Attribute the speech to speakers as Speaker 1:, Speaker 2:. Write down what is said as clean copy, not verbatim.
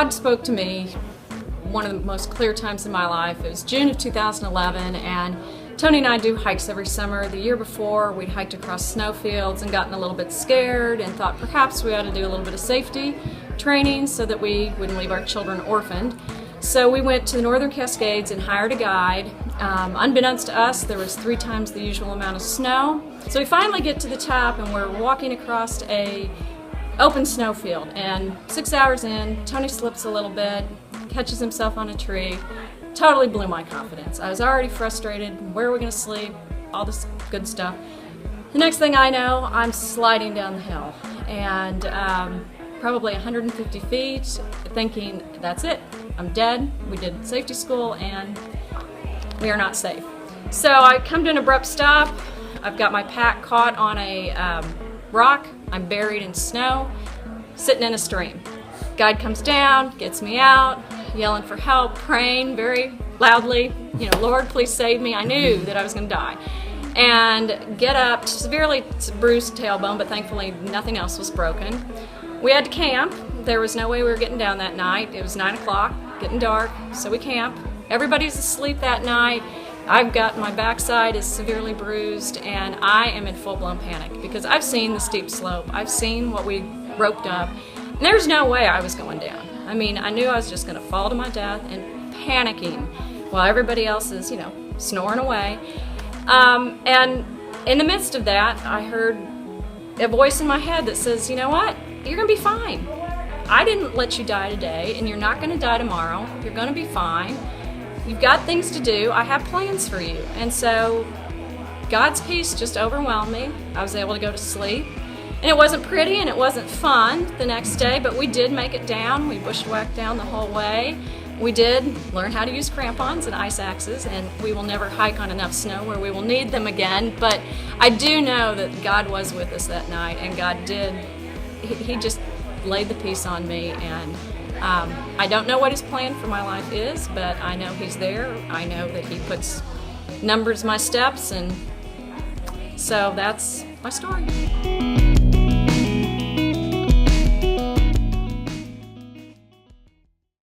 Speaker 1: God spoke to me one of the most clear times in my life. It was June of 2011, and Tony and I do hikes every summer. The year before, we'd hiked across snowfields and gotten a little bit scared and thought perhaps we ought to do a little bit of safety training so that we wouldn't leave our children orphaned. So we went to the Northern Cascades and hired a guide. Unbeknownst to us, there was 3 times the usual amount of snow. So we finally get to the top and we're walking across a open snowfield, and 6 hours in, Tony slips a little bit, catches himself on a tree. Totally blew my confidence. I was already frustrated. Where are we going to sleep? All this good stuff. The next thing I know, I'm sliding down the hill, and probably 150 feet, thinking, that's it, I'm dead. We did safety school, and we are not safe. So I come to an abrupt stop. I've got my pack caught on a rock. I'm buried in snow, sitting in a stream. Guide comes down, gets me out, yelling for help, praying very loudly, Lord, please save me. I knew that I was going to die. And get up, severely bruised tailbone, but thankfully nothing else was broken. We had to camp. There was no way we were getting down that night. It was 9 o'clock, getting dark, so we camp. Everybody's asleep that night. I've got my backside is severely bruised, and I am in full-blown panic because I've seen the steep slope. I've seen what we roped up, and there's no way I was going down. I mean, I knew I was just going to fall to my death, and panicking while everybody else is, snoring away. And in the midst of that, I heard a voice in my head that says, you know what? You're going to be fine. I didn't let you die today, and you're not going to die tomorrow. You're going to be fine. You've got things to do. I have plans for you. And so God's peace just overwhelmed me. I was able to go to sleep. And it wasn't pretty and it wasn't fun the next day, but we did make it down. We bushwhacked down the whole way. We did learn how to use crampons and ice axes, and we will never hike on enough snow where we will need them again. But I do know that God was with us that night, and God did. He just laid the peace on me, and I don't know what His plan for my life is, but I know He's there. I know that He numbers my steps, and so that's my story.